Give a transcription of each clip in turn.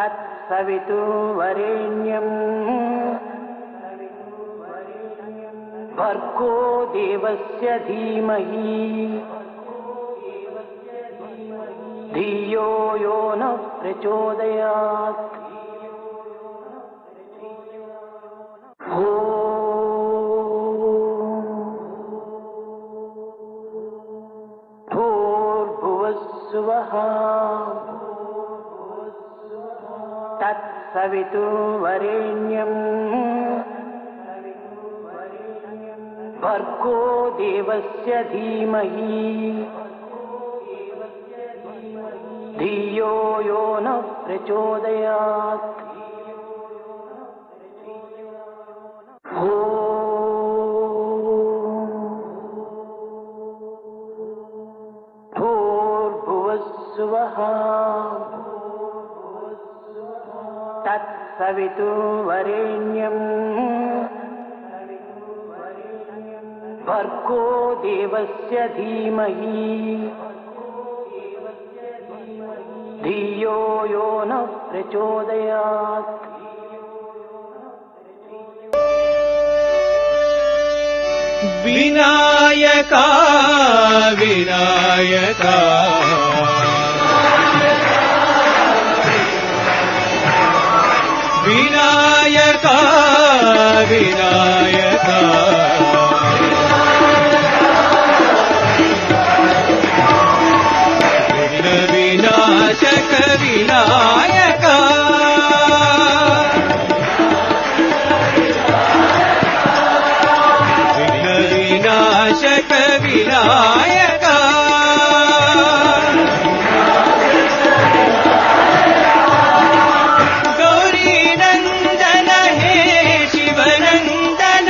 तत्सवितुर्वरेण्यं भर्गो देवस्य धीमहि धियो यो नः प्रचोदयात्। भूर्भुवस्सुवः तत्सवितुर्वरेण्यं भर्गो देवस्य धीमहि धियो यो नः प्रचोदयात्। भूर्भुवस्सुवः तत्सवितुर्वरेण्यं भर्गो देवस्य धीमहि धियो यो नः प्रचोदयात्। विनायका विनायका विनायका विनायका विनाशक विनायका विनाशक विनायका गौरी नंदन हे शिवनंदन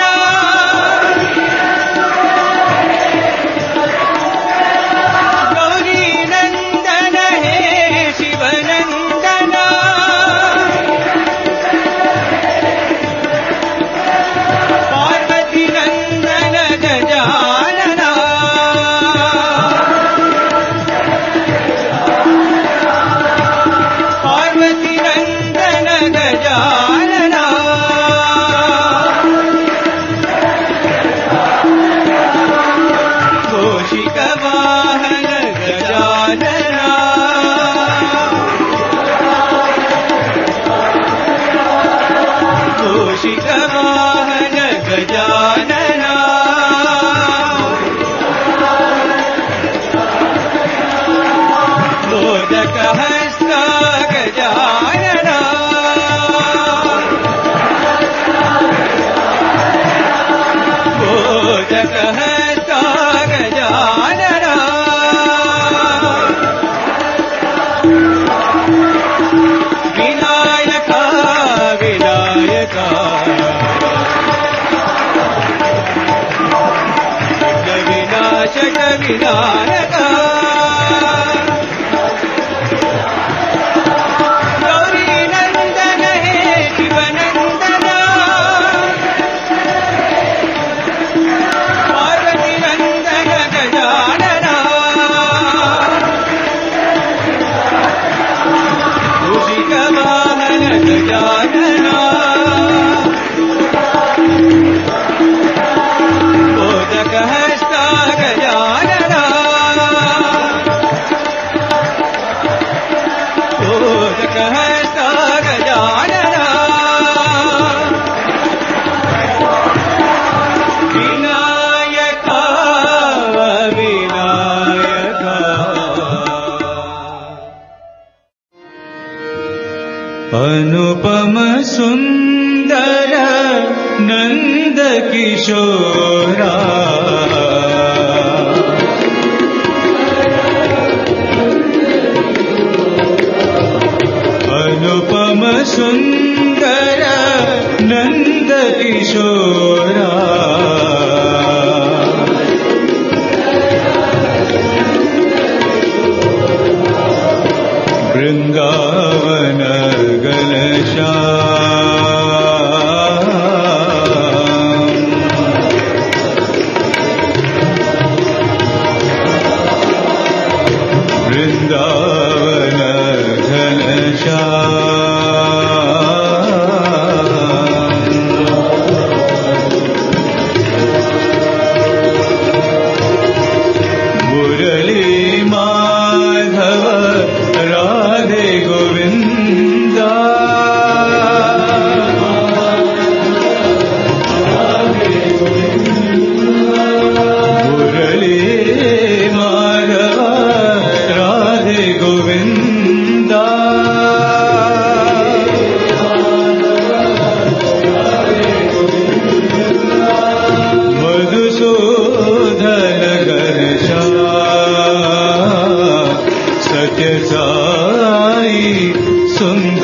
गौरी नंदन हे शिवनंदन पार्वती नंदन गजानन पार्वती नंदन गजानन घोषिक वाहन गजानन घोषिक वाहन गजानन मोदक हस्त गजानन मोदक हस्त गजानन विनायका विनायका विनाशक विनायका गौरी नंदन हे शिवनंदन पार्वती नंदन गजानन घोषिक वाहन गजानन मोदक हस्त गजानन मोदक हस्त गजानन विनायका विनायका अनुपम सुंदर नंद किशोरा अनुपम सुंदर नंद किशोरा वृंदावन घनश्याम वृंदावन घनश्याम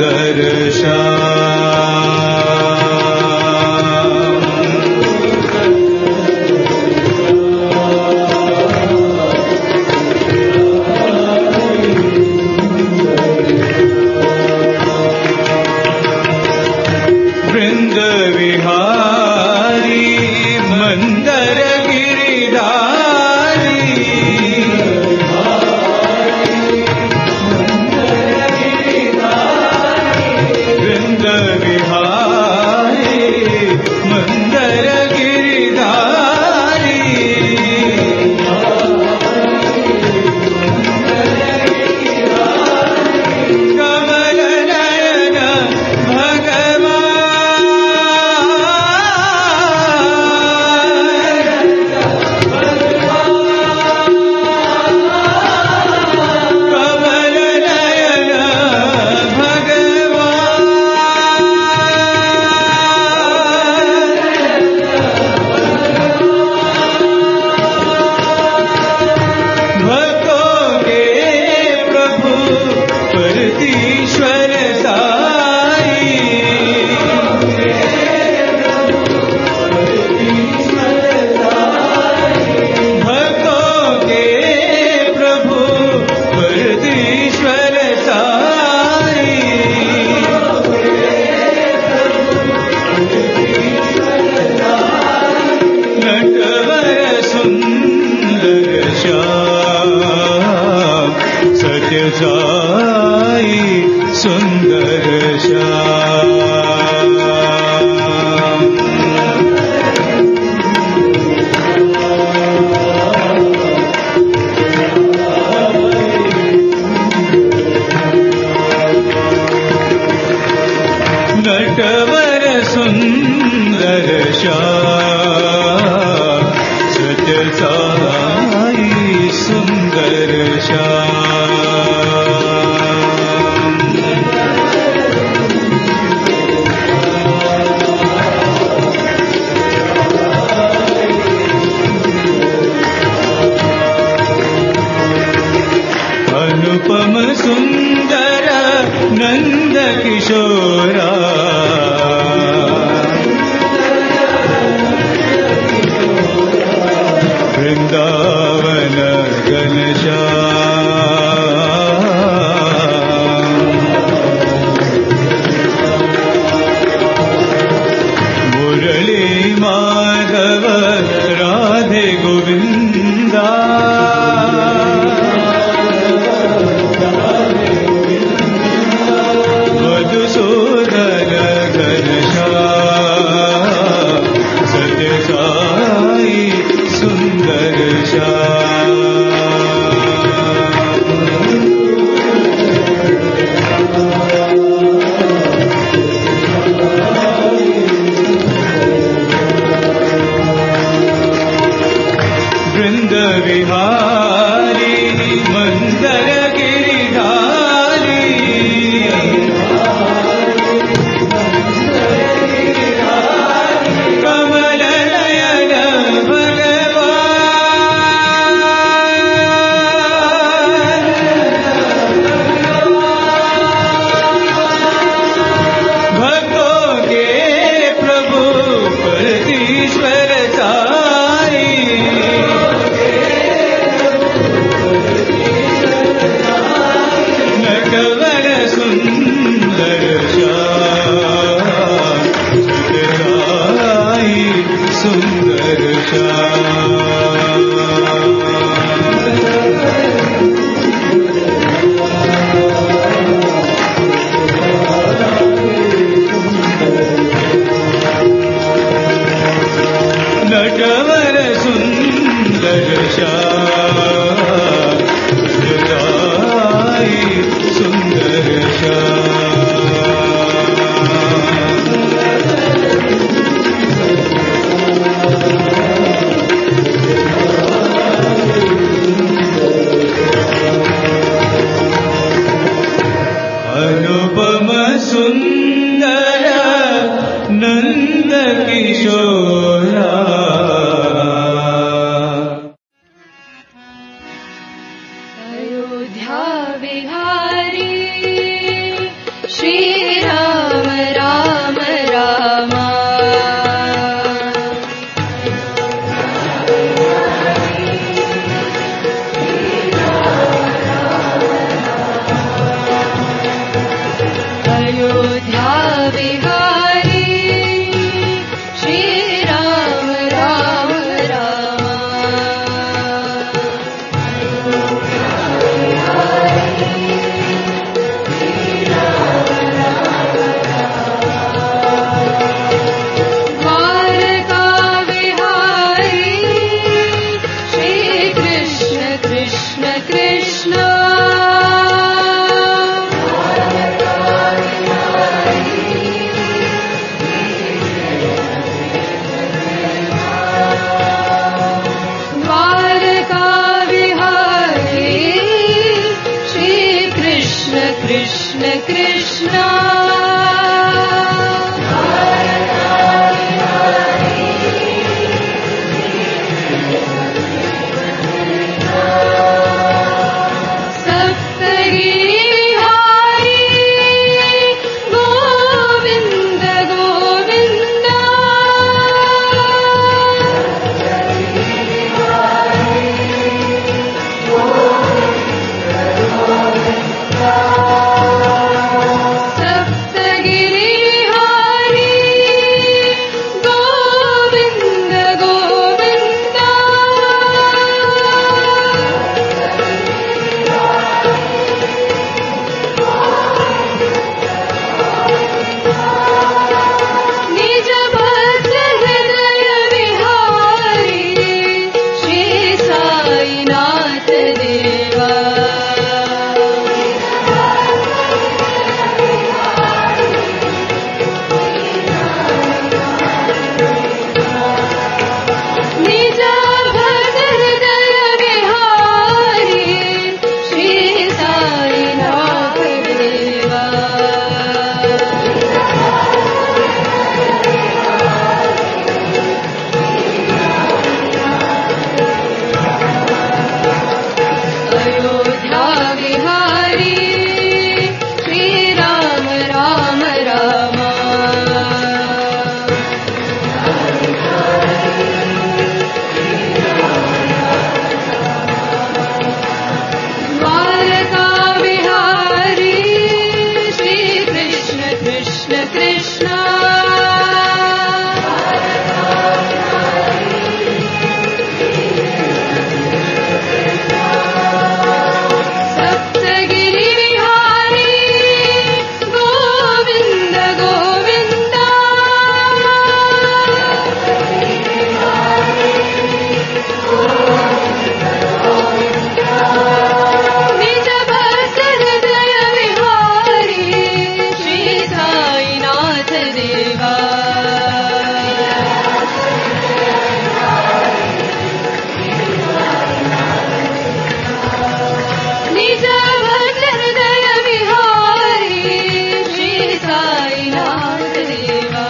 सुंदर वृंद विहारी मंदर गिरिधारी वृंद विहारी मंदर गिरिधारी कमल नयन सत्य साई सुंदर श्याम नटवर सुंदर श्याम सत्य साई सुंदर श्याम अनुपम सुंदर नंद किशोरा वृंदावन घनश्याम मुरली माधव राधे गोविंदा मधुसूदन घनश्याम सत्य साई सुंदर श्याम वृंद विहारी मंदर गिरिधारी कमल नयन भक्तों के प्रभु परतीश्वर साई नटवर सुंदर श्याम सत्य साई सुंदर श्याम नटवर सुंदर श्याम सत्य साई सुंदर अनुपम सुंदर नंद किशोरा अयोध्या विहारी श्री श्रीराम राम राम अयोध्या विहारी श्रीराम राम राम द्वारका विहारी श्री कृष्ण कृष्ण कृष्ण द्वारका विहारी श्री कृष्ण कृष्ण कृष्ण सप्तगिरिहारी गोविन्द गोविन्द सप्तगिरिहारी गोविन्द गोविन्द निज भक्त हृदय विहारी श्री साईनाथ देवा निज भक्त हृदय विहारी श्री साईनाथ देवा अयोध्या विहारी श्रीराम राम राम द्वारका विहारी श्री कृष्ण कृष्ण कृष्ण सप्तगिरि विहारी गोविन्द गोविन्द निज भक्त हृदय विहारी श्री साईनाथ देवा निज भक्त हृदय विहारी श्री साईनाथ देवा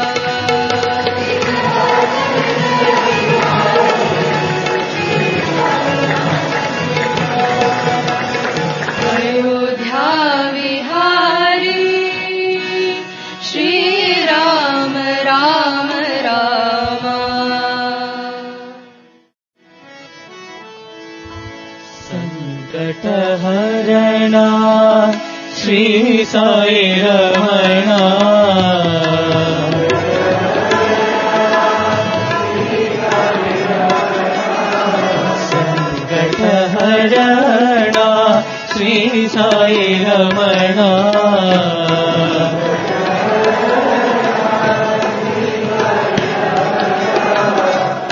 अयोध्या विहारी श्रीराम राम राम संकटहरणा श्री साई रमणा संकटहरणा श्री साई रमणा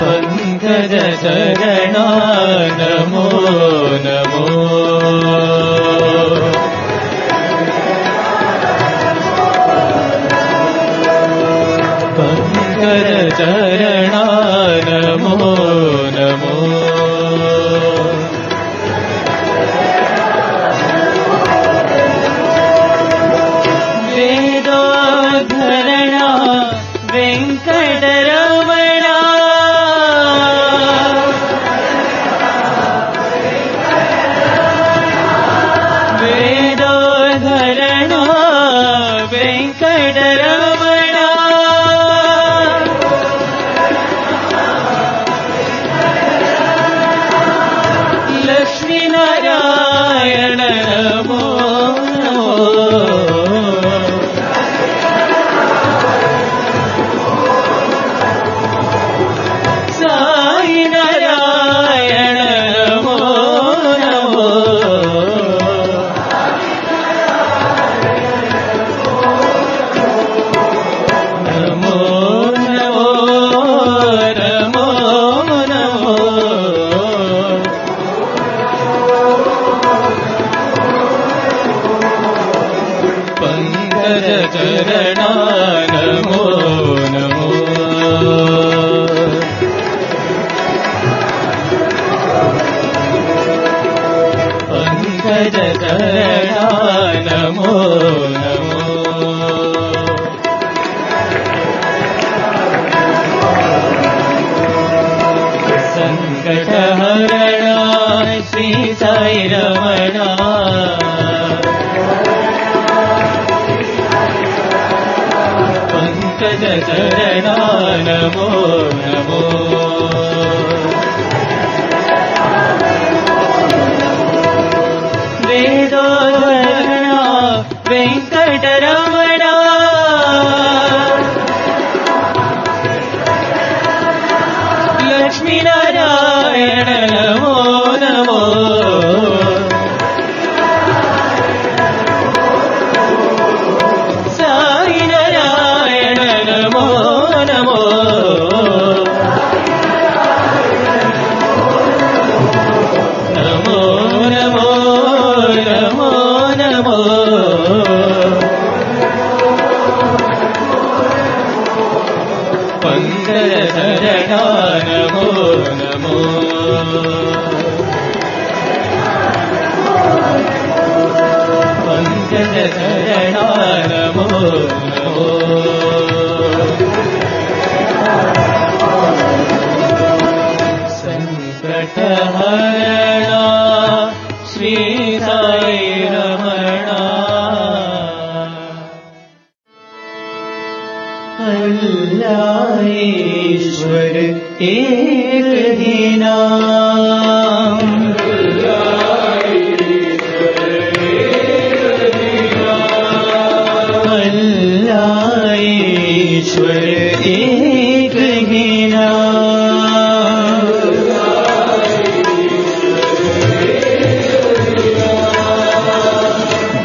पंकज शरणा नमो नमो पंकज शरणा नमो नमो वेदोद्धरणा वेंकटरमणा वेदोद्धरणा वेंकटरमणा వెంకటరమణ లక్ష్మీనారాయణ నమో నమో సాయి నారాయణ నమో నమో నమో నమో నమో నమో పంకజ చరణ నమో నమో పంకజ చరణ నమో నమో సంకటహరణ శ్రీ సాయి రమణ పంకజ చరణ నమో నమో వేదోధరణ వెంకటరమణ లక్ష్మీనారాయణ నమో నమో సాయి నారాయణ నమో నమో నమో నమో నమో నమో పంకజ చరణ నమో నమో పంకజ చరణ నమో నమో సంకటహరణ శ్రీ సాయి రమణ अल्लाह ईश्वर एक ही नाम अल्लाह ईश्वर एक ही नाम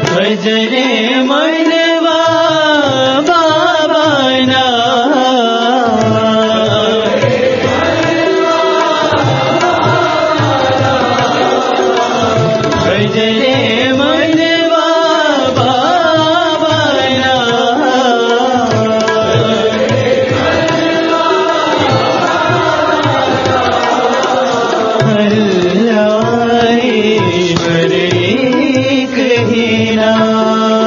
भजरे मनवा बाबा ना भजरे मनवा बाबा ना अल्लाह ईश्वर एक ही नाम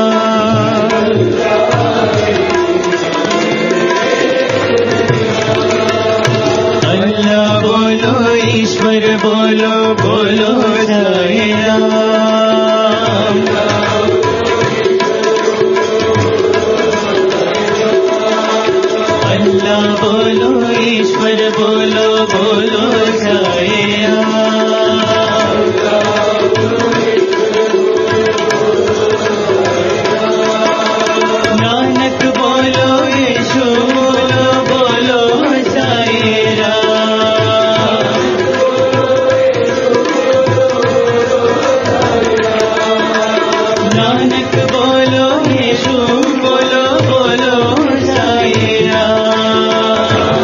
अल्लाह बोलो ईश्वर बोलो बोलो जय राम अल्लाह बोलो ईश्वर बोलो बोलो जय राम नानक बोलो यीशु बोलो बोलो साई राम नानक बोलो यीशु बोलो बोलो साई राम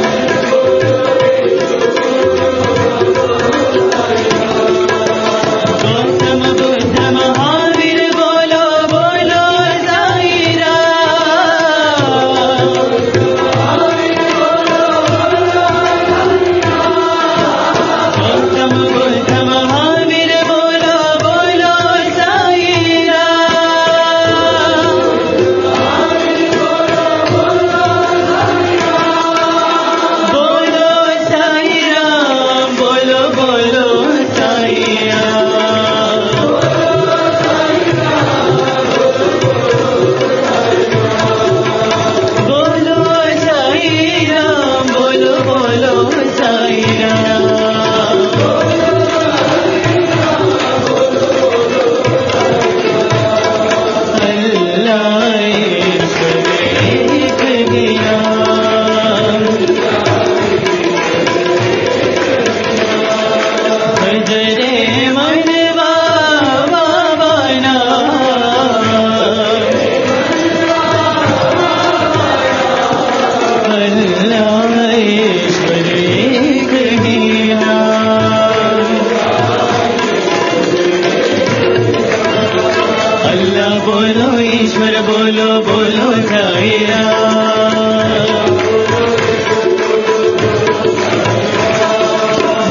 ईश्वर बोलो बोलो साई राम।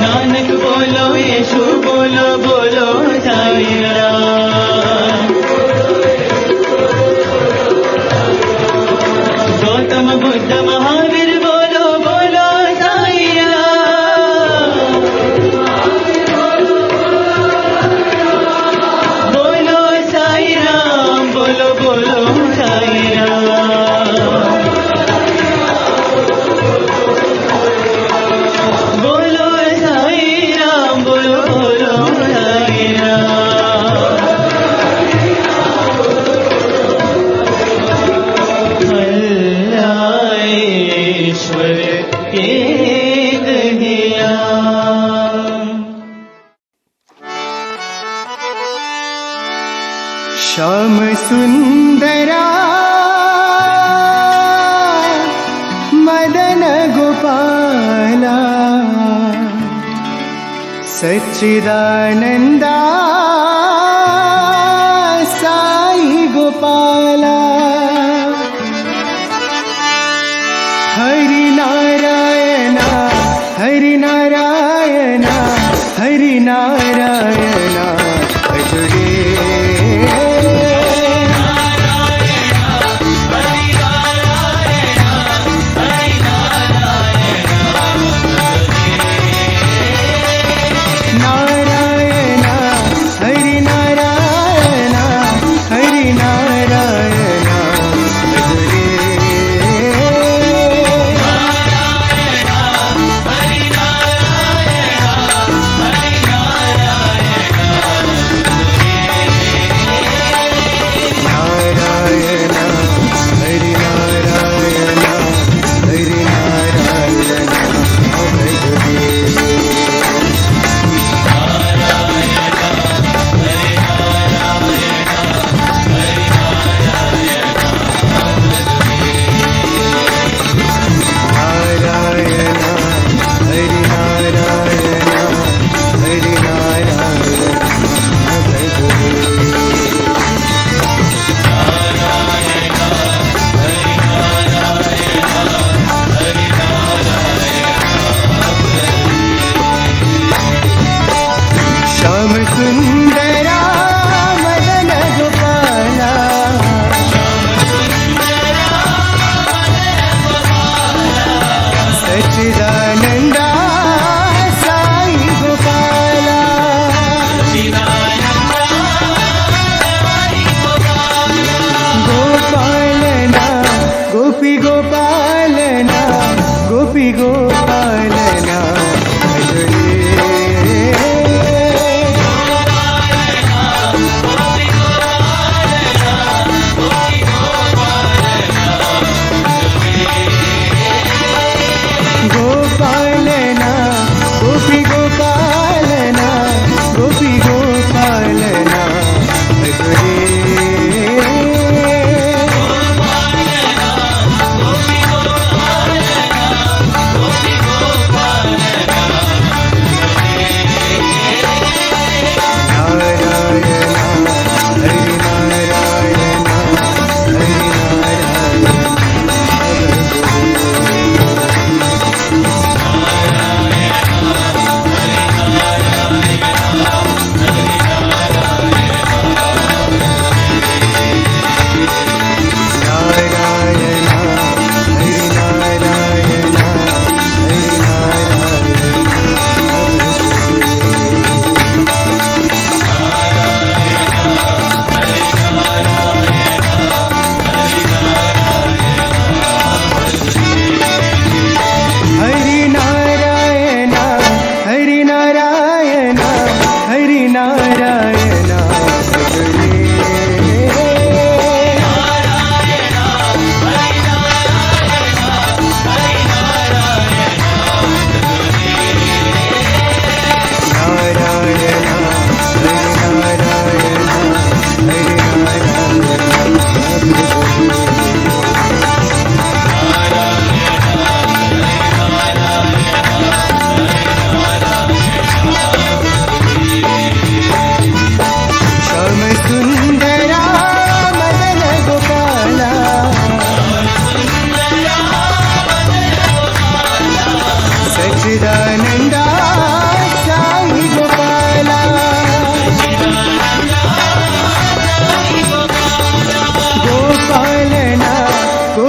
नानक बोलो यीशु बोलो बोलो साई राम। गौतम बुद्ध महावीर बोलो बोलो साई राम। बोलो साई राम बोलो बोलो साई राम। बोलो साई राम बोलो बोलो साई राम। अल्लाह ईश्वर एक ही नाम। श्याम सुंदरा मदन गोपाला सच्चिदानंदा साई गोपाला हरि नारायण हरि नारायण हरि नारायण भजरे नारायण हरि नारायण हरि नारायण भजरे नारायण हरि नारायण हरि नारायण भजरे नारायण हरि नारायण हरि नारायण भजरे श्याम सुंदरा मदन गोपाला सच्चिदानंदा साई गोपाला गोपालना गोपी गोपालना गोपी गोपालना भजरे गोपालना गोपी गोपालना गोपी गोपालना भजरे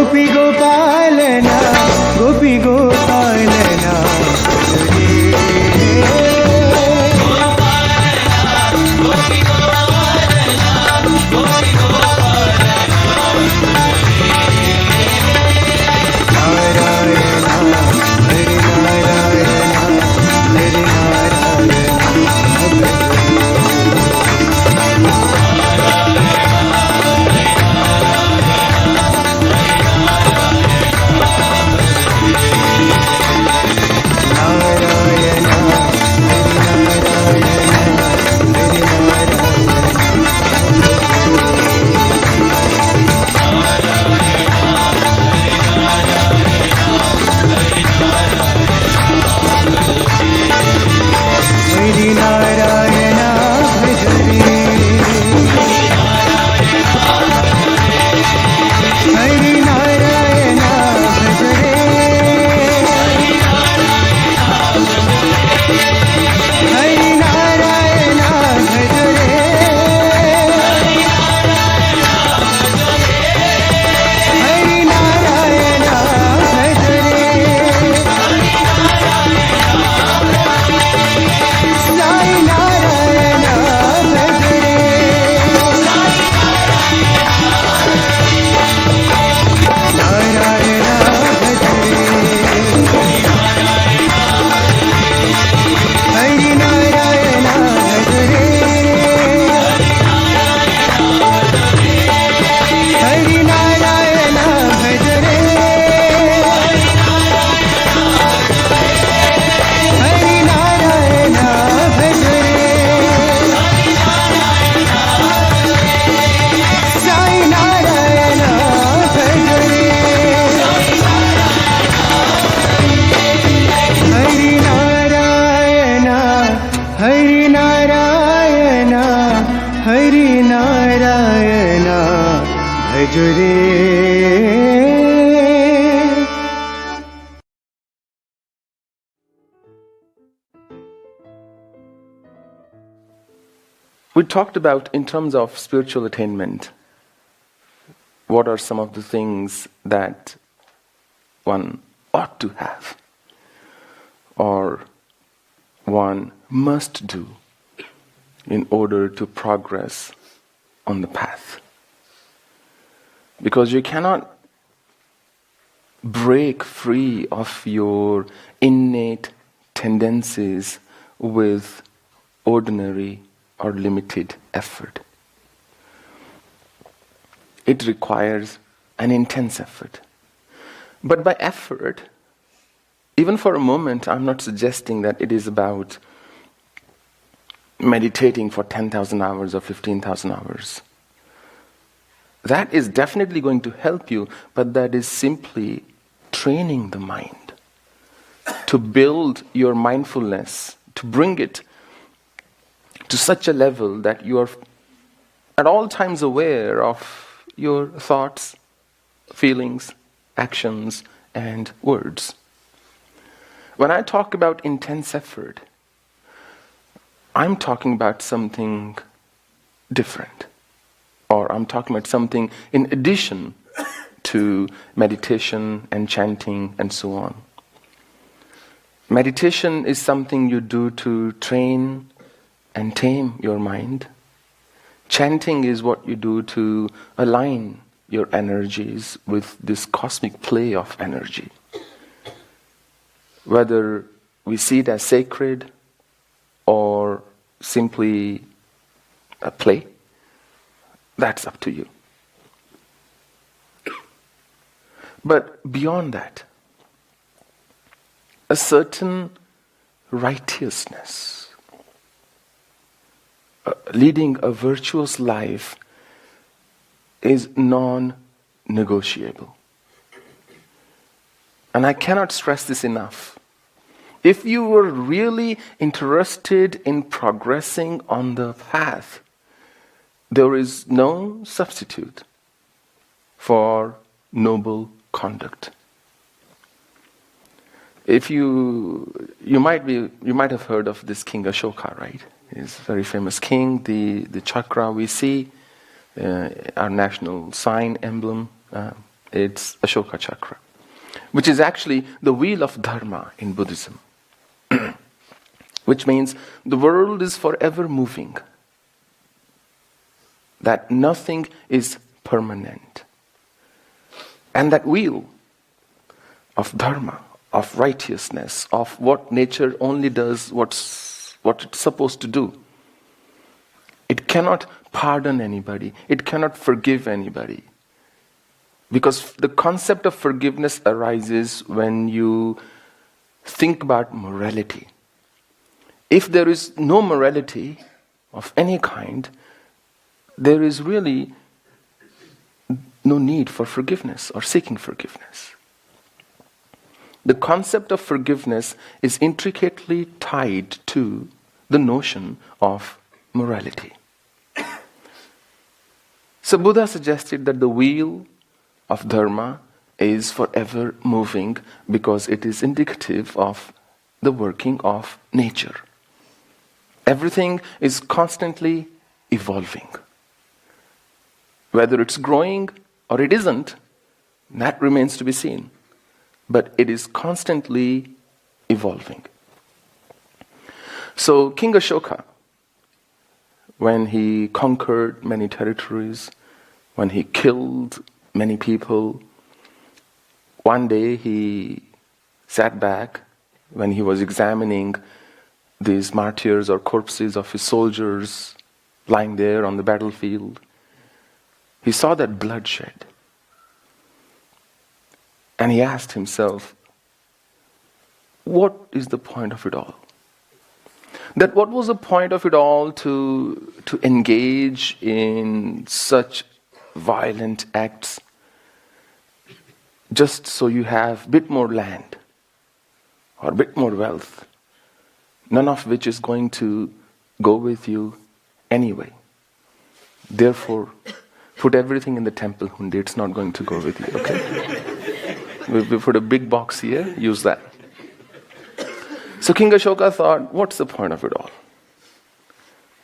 गोपी गोपालना गोपी गोपालना We talked about, in terms of spiritual attainment, what are some of the things that one ought to have or one must do in order to progress on the path. Because you cannot break free of your innate tendencies with ordinary or limited effort. It requires an intense effort. But by effort, even for a moment, I'm not suggesting that it is about meditating for 10,000 hours or 15,000 hours. That is definitely going to help you, but that is simply training the mind to build your mindfulness, to bring it to such a level that you are at all times aware of your thoughts, feelings, actions, and words. When I talk about intense effort, I'm talking about something different. Or I'm talking about something in addition to meditation and chanting and so on. Meditation is something you do to train and tame your mind. Chanting is what you do to align your energies with this cosmic play of energy. Whether we see it as sacred or simply a play, that's up to you. But beyond that, a certain righteousness, leading a virtuous life, is non-negotiable. And I cannot stress this enough. If you were really interested in progressing on the path, there is no substitute for noble conduct. If you might have heard of this King Ashoka, right? He's a very famous king. The chakra we see, our national sign, emblem, It's Ashoka Chakra, which is actually the wheel of Dharma in Buddhism. Which means the world is forever moving. That nothing is permanent. And that wheel of Dharma, of righteousness, of what nature only does what it's supposed to do. It cannot pardon anybody. It cannot forgive anybody. Because the concept of forgiveness arises when you think about morality. If there is no morality of any kind, there is really no need for forgiveness or seeking forgiveness. The concept of forgiveness is intricately tied to the notion of morality. So Buddha suggested that the wheel of Dharma is forever moving because it is indicative of the working of nature. Everything is constantly evolving. Whether it's growing or it isn't, that remains to be seen. But it is constantly evolving. So King Ashoka, when he conquered many territories, when he killed many people, one day he sat back when he was examining these martyrs or corpses of his soldiers lying there on the battlefield. He saw that bloodshed. And he asked himself, what is the point of it all? That what was the point of it all to engage in such violent acts just so you have a bit more land or a bit more wealth, none of which is going to go with you anyway. Therefore, put everything in the temple hundi, it's not going to go with you, okay? We put a big box here, use that. So King Ashoka thought, what's the point of it all?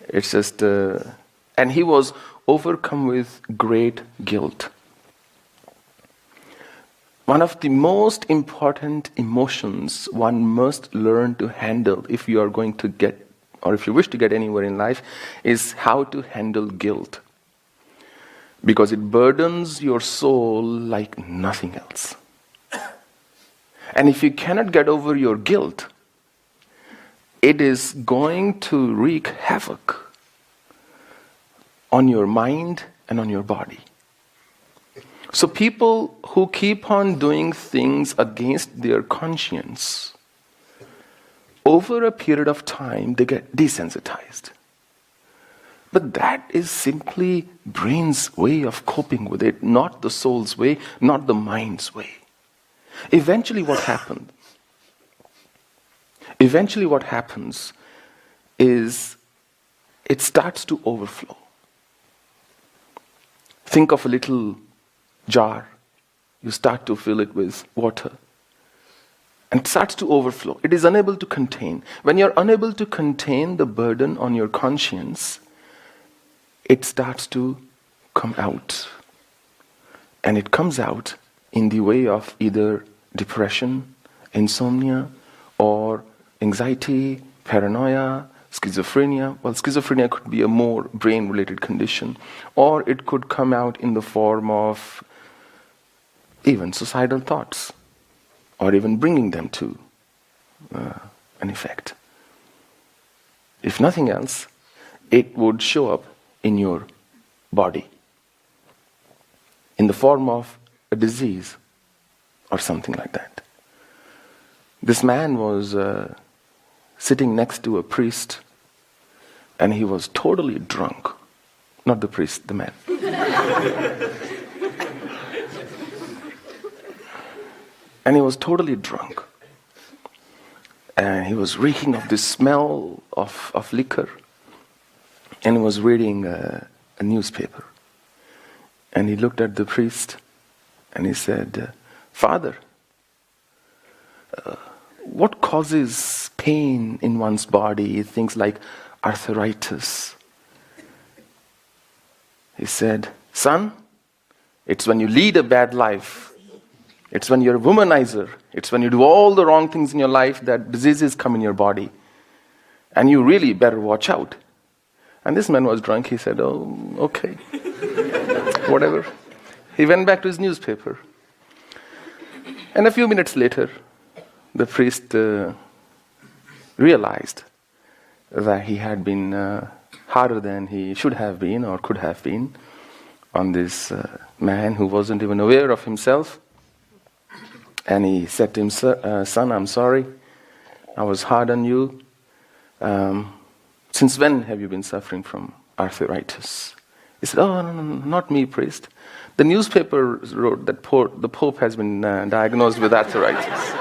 It's just, and he was overcome with great guilt. One of the most important emotions one must learn to handle if you are going to get, or if you wish to get anywhere in life, is how to handle guilt. Because it burdens your soul like nothing else. And if you cannot get over your guilt, it is going to wreak havoc on your mind and on your body. So people who keep on doing things against their conscience, over a period of time, they get desensitized. But that is simply brain's way of coping with it, not the soul's way, not the mind's way. Eventually what happens is it starts to overflow. Think of a little jar. You start to fill it with water. And it starts to overflow. It is unable to contain. When you're unable to contain the burden on your conscience, it starts to come out. And it comes out in the way of either depression, insomnia, or anxiety, paranoia, schizophrenia. Well, schizophrenia could be a more brain-related condition. Or it could come out in the form of even suicidal thoughts, or even bringing them to an effect. If nothing else, it would show up in your body in the form of a disease or something like that. This man was sitting next to a priest, and he was totally drunk. Not the priest, the man. And he was totally drunk. And he was reeking of the smell of liquor. And he was reading a newspaper. And he looked at the priest and he said, "Father, what causes pain in one's body? Things like arthritis." He said, "Son, It's when you lead a bad life. It's when you're a womanizer. It's when you do all the wrong things in your life that diseases come in your body. And you really better watch out. And this man was drunk. He said, oh, okay. Whatever. He went back to his newspaper. And a few minutes later, the priest realized that he had been harder than he should have been or could have been on this man who wasn't even aware of himself. And he said to him, son, I'm sorry. I was hard on you. Since when have you been suffering from arthritis? He said, oh, no, not me, priest. The newspaper wrote that the Pope has been diagnosed with arthritis.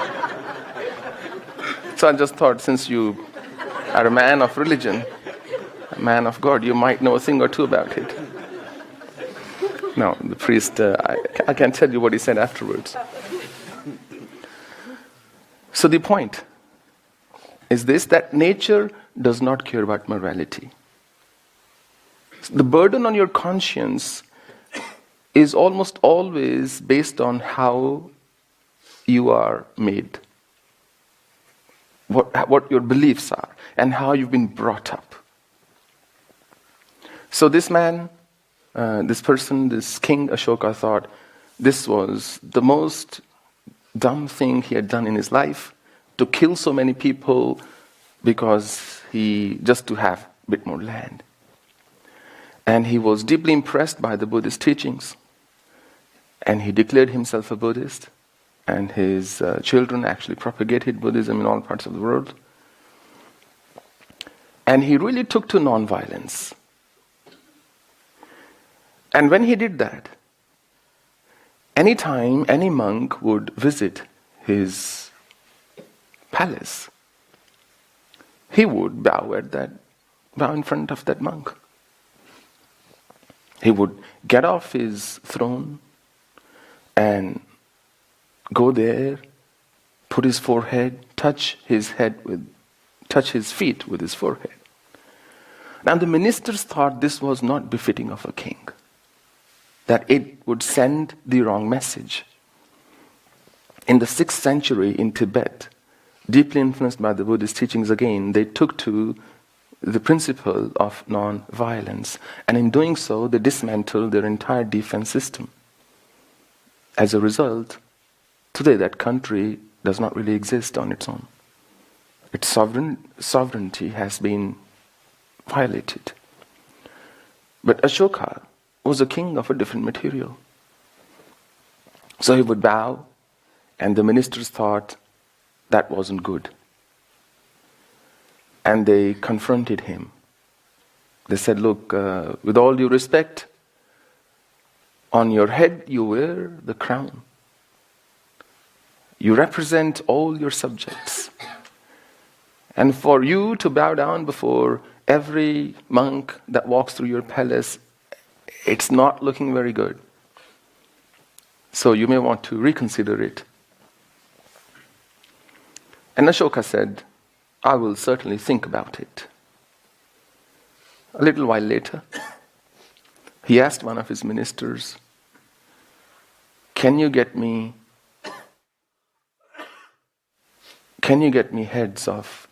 So I just thought, since you are a man of religion, a man of God, you might know a thing or two about it. No, the priest, I can tell you what he said afterwards. So the point is this, that nature does not care about morality. The burden on your conscience is almost always based on how you are made, what your beliefs are, and how you've been brought up. So this man, this person, this king Ashoka thought this was the most dumb thing he had done in his life, to kill so many people because just to have a bit more land. And he was deeply impressed by the Buddhist teachings. And he declared himself a Buddhist. And his children actually propagated Buddhism in all parts of the world. And he really took to non-violence. And when he did that, anytime any monk would visit his palace, he would bow in front of that monk. He would get off his throne and go there, put his forehead, touch his feet with his forehead. Now the ministers thought this was not befitting of a king, that it would send the wrong message. In the 6th century in Tibet, deeply influenced by the Buddhist teachings again, they took to the principle of non-violence. And in doing so, they dismantled their entire defense system. As a result, today that country does not really exist on its own. Its sovereignty has been violated. But Ashoka was a king of a different material. So he would bow, and the ministers thought that wasn't good. And they confronted him. They said, look, with all due respect, on your head you wear the crown. You represent all your subjects. And for you to bow down before every monk that walks through your palace, it's not looking very good. So you may want to reconsider it. And Ashoka said, I will certainly think about it. A little while later, he asked one of his ministers, can you get me heads of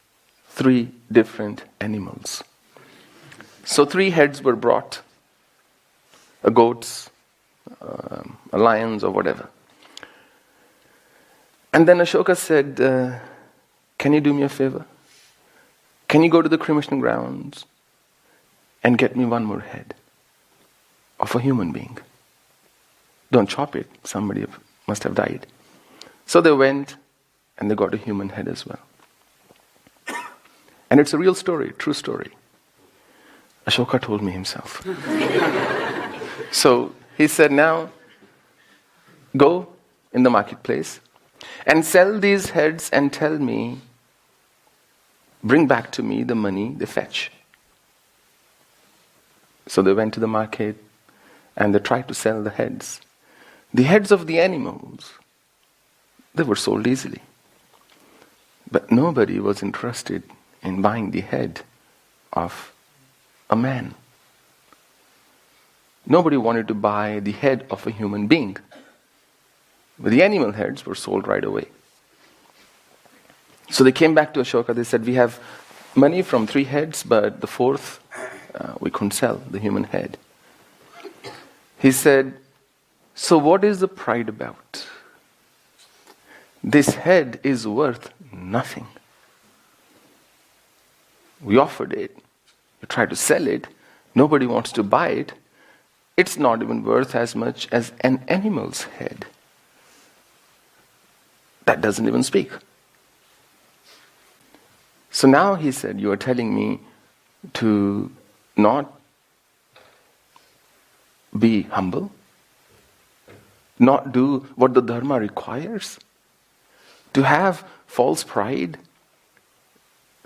3 different animals? So 3 heads were brought, a goat's, a lion's, or whatever. And then Ashoka said, can you do me a favor? Can you go to the cremation grounds and get me 1 more head of a human being? Don't chop it. Somebody must have died. So they went and they got a human head as well. And it's a real story, true story. Ashoka told me himself. So he said, now go in the marketplace and sell these heads and tell me, bring back to me the money they fetch. So they went to the market and they tried to sell the heads. The heads of the animals, they were sold easily. But nobody was interested in buying the head of a man. Nobody wanted to buy the head of a human being. But the animal heads were sold right away. So they came back to Ashoka. They said, we have money from 3 heads, but the 4th, we couldn't sell, the human head. He said, so what is the pride about? This head is worth nothing. We offered it. We tried to sell it. Nobody wants to buy it. It's not even worth as much as an animal's head. That doesn't even speak. So now he said, you are telling me to not be humble, not do what the Dharma requires, to have false pride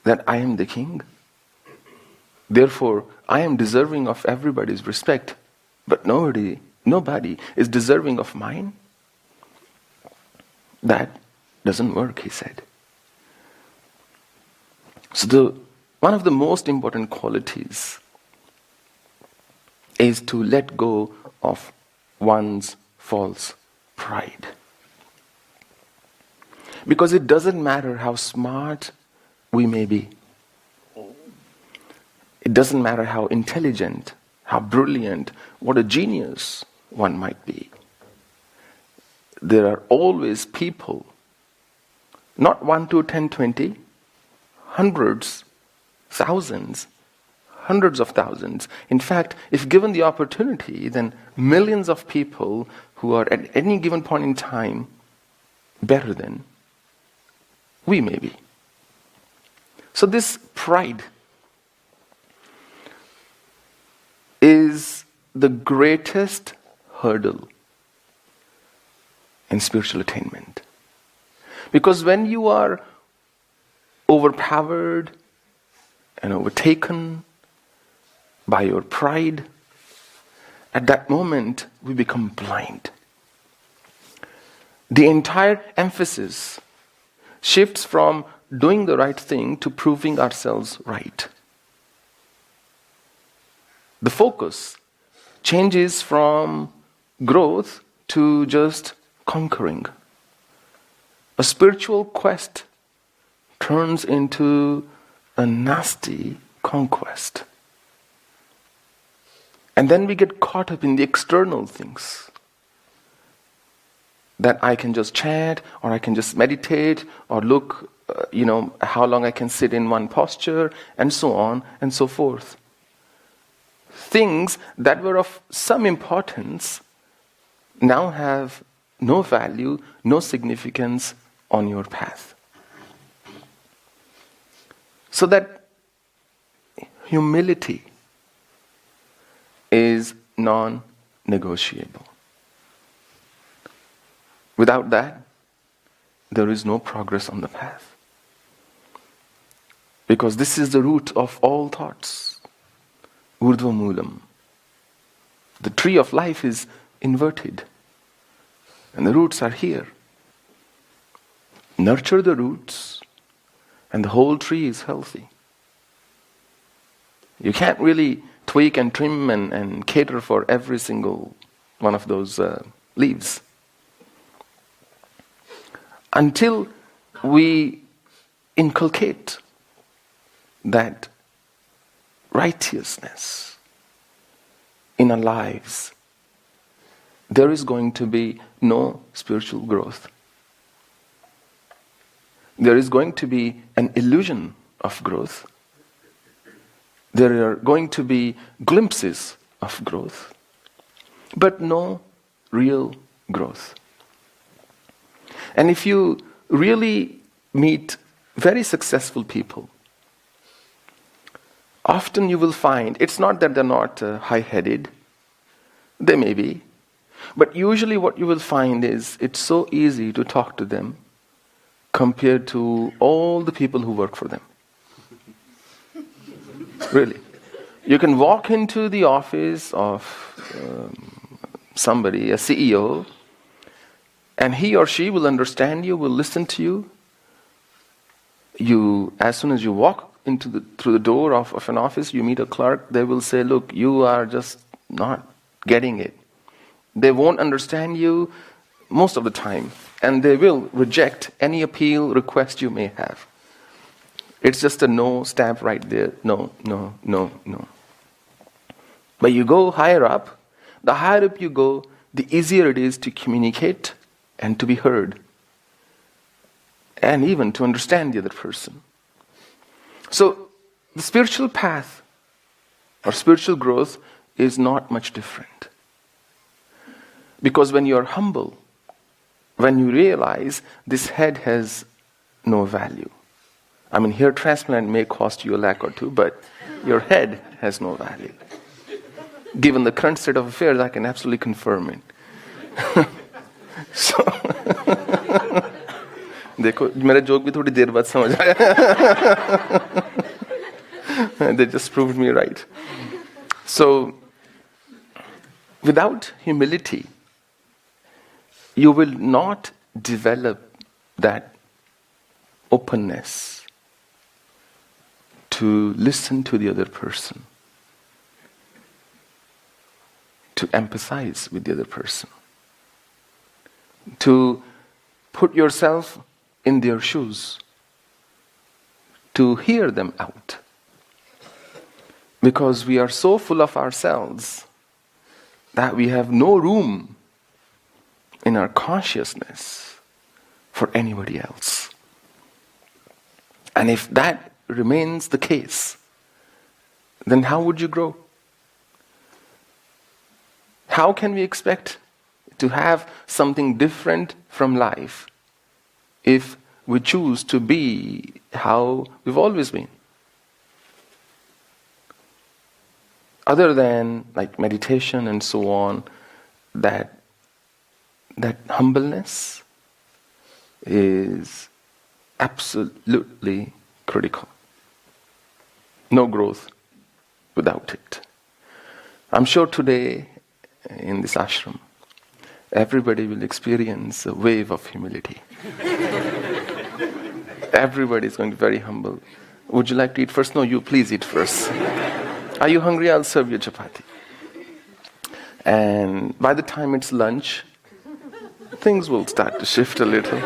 that I am the king. Therefore, I am deserving of everybody's respect, but nobody is deserving of mine. That doesn't work, he said. So one of the most important qualities is to let go of one's false pride. Because it doesn't matter how smart we may be. It doesn't matter how intelligent, how brilliant, what a genius one might be. There are always people, not 1, 2, 10, 20, hundreds, thousands, hundreds of thousands. In fact, if given the opportunity, then millions of people who are at any given point in time better than we may be. So this pride is the greatest hurdle in spiritual attainment. Because when you are overpowered and overtaken by your pride, at that moment we become blind. The entire emphasis shifts from doing the right thing to proving ourselves right. The focus changes from growth to just conquering. A spiritual quest turns into a nasty conquest. And then we get caught up in the external things. That I can just chant, or I can just meditate, or look, how long I can sit in one posture, and so on and so forth. Things that were of some importance now have no value, no significance on your path. So that humility is non-negotiable. Without that, there is no progress on the path. Because this is the root of all thoughts. Urdhva Moolam. The tree of life is inverted. And the roots are here. Nurture the roots, and the whole tree is healthy. You can't really tweak and trim and cater for every single one of those leaves. Until we inculcate that righteousness in our lives, there is going to be no spiritual growth. There is going to be an illusion of growth. There are going to be glimpses of growth, but no real growth. And if you really meet very successful people, often you will find, it's not that they're not high-headed, they may be, but usually what you will find is it's so easy to talk to them compared to all the people who work for them. Really. You can walk into the office of somebody, a CEO, and he or she will understand you, will listen to you. As soon as you walk through the door of an office, you meet a clerk, they will say, look, you are just not getting it. They won't understand you most of the time, and they will reject any appeal, request you may have. It's just a no stamp right there. No, no, no, no. But you go higher up, the higher up you go, the easier it is to communicate and to be heard, and even to understand the other person. So, the spiritual path or spiritual growth is not much different. Because when you are humble, when you realize this head has no value. I mean, hair transplant may cost you $1 or 2, but your head has no value. Given the current state of affairs, I can absolutely confirm it. So, देखो मेरा joke भी थोड़ी देर बाद समझ आया. They just proved me right. So, without humility, you will not develop that openness to listen to the other person, to empathize with the other person, to put yourself in their shoes, to hear them out. Because we are so full of ourselves that we have no room in our consciousness for anybody else. And if that remains the case, then how would you grow? How can we expect to have something different from life if we choose to be how we've always been? Other than like meditation and so on, that humbleness is absolutely critical. No growth without it. I'm sure today in this ashram, everybody will experience a wave of humility. Everybody is going to be very humble. Would you like to eat first? No, you please eat first. Are you hungry? I'll serve you chapati. And by the time it's lunch, things will start to shift a little.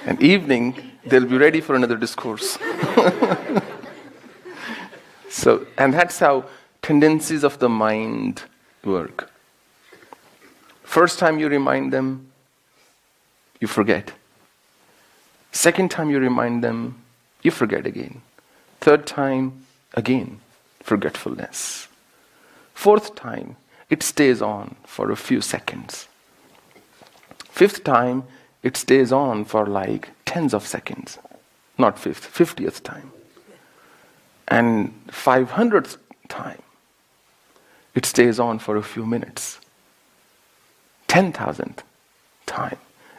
And evening, they'll be ready for another discourse. So, and that's how tendencies of the mind work. First time you remind them, you forget. Second time you remind them, you forget again. Third time, again, forgetfulness. Fourth time, it stays on for a few seconds. Fifth time, it stays on for like tens of seconds. Not fifth, 50th time. And 500th time, it stays on for a few minutes. 10,000th time,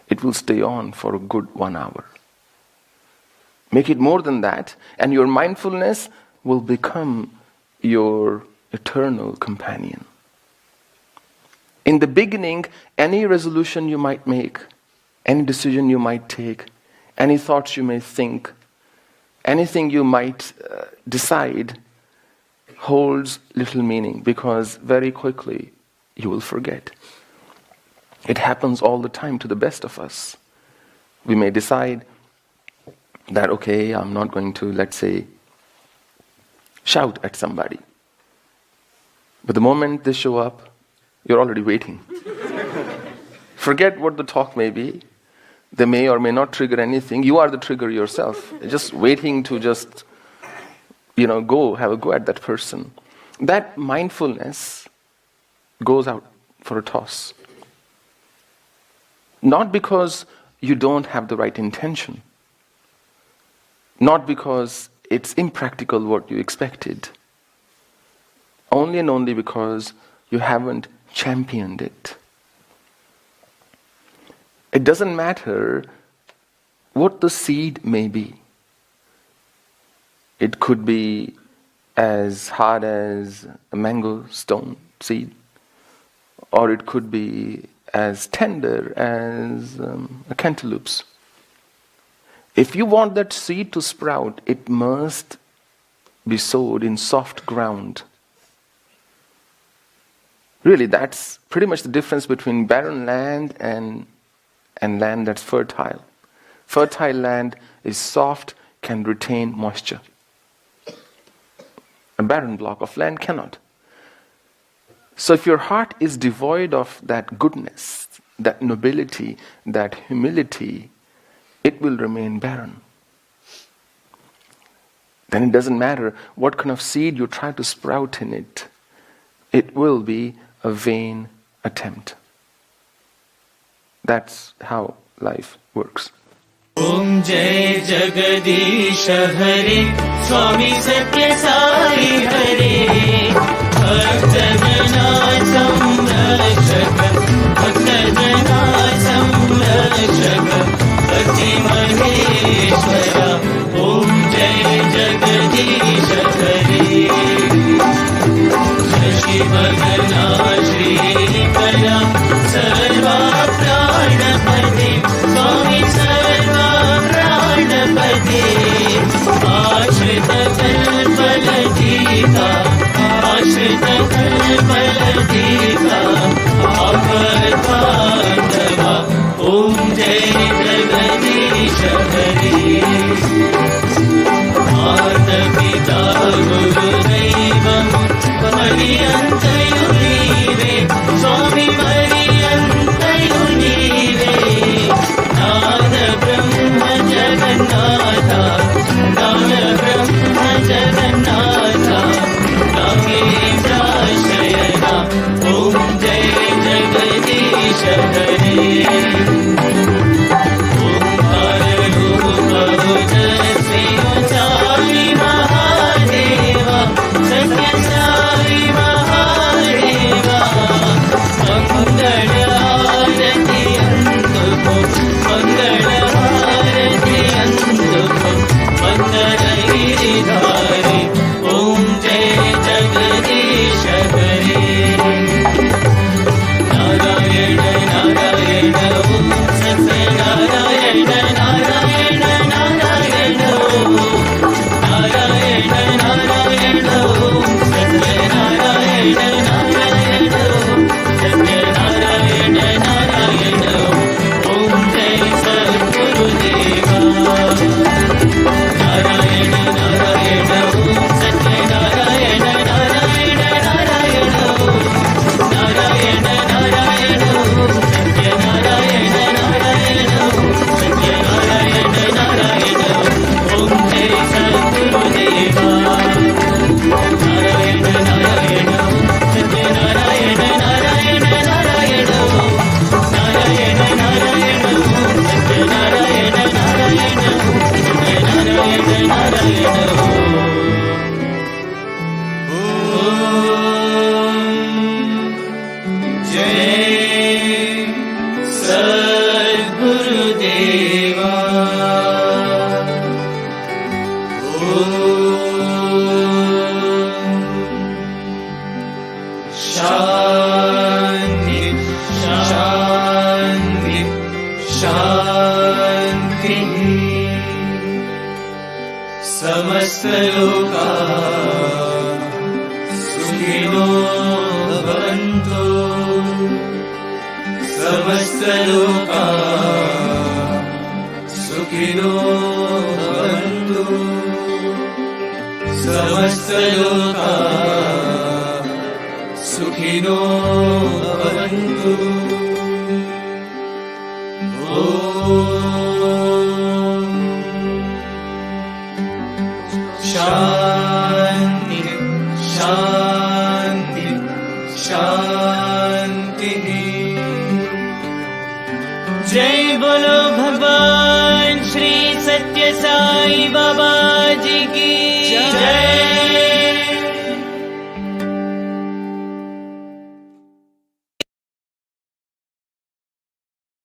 it will stay on for a good 1 hour. Make it more than that, and your mindfulness will become your eternal companion. In the beginning, any resolution you might make, any decision you might take, any thoughts you may think, anything you might decide holds little meaning, because very quickly you will forget. It happens all the time to the best of us. We may decide that, okay, I'm not going to, let's say, shout at somebody. But the moment they show up, you're already waiting. Forget what the talk may be. They may or may not trigger anything. You are the trigger yourself. Just waiting to just, go have a go at that person. That mindfulness goes out for a toss. Not because you don't have the right intention. Not because it's impractical what you expected. Only and only because you haven't championed it. It doesn't matter what the seed may be. It could be as hard as a mango stone seed, or it could be as tender as a cantaloupe's. If you want that seed to sprout, it must be sowed in soft ground. Really, that's pretty much the difference between barren land and land that's fertile. Fertile land is soft, can retain moisture. A barren block of land cannot. So if your heart is devoid of that goodness, that nobility, that humility, it will remain barren. Then it doesn't matter what kind of seed you try to sprout in it. It will be a vain attempt. That's how life works. Om Jai Jagadisha Hare Swami Sathya Sai Hare Bhaktadana Samrakshaka Bhaktadana Samrakshaka Bhakti Maheshwara Om Jai Jagadisha Hare Shashi Bhagana Shri Kara Sarva Pranapati Swami Sarva Pranapati Ashrita Kalpaladika Ashrita Kalpaladika Apadvandava Om Jai Jagadisha Hare Mata Pita Guru Daivam Mariyantayunive Swami Mariyantayunive Nada Brahma Jagannatha Nada Brahma Jagannatha Nagendra Shayana Om Jai Jagadisha Hare Om Pararupa Jai Sai Mahadeva Sathya Sai Mahadeva Mangala Arati Antuko Mangala Arati Antuko Mandara Giridhari Om Jai Jagadisha Hare Narayana Narayana Om Satya Narayana Narayana Narayana Narayana Narayana Om Satya Narayana Narayana Satya Narayana Narayana Om Jai Sadguru Deva Narayana Narayana Om Satya Narayana Narayana Narayana Narayana Narayana Om Satya Narayana Narayana Satya Narayana Narayana Om Jai Sadguru Deva Narayana Narayana Satya Narayana Narayana Narayana Narayana Narayana Satya Narayana Narayana Satya Narayana Narayana Om Jai Sadguru Deva Shanti, Shanti, Shanti. Samasta loka sukhino bhavantu. Samasta loka sukhino bhavantu. Samasta loka Sukhino bhavantu. Om Shanti, Shanti, Shanti. Jai Bolo Bhagwan Shri Sathya Sai Baba Ji ki Jai.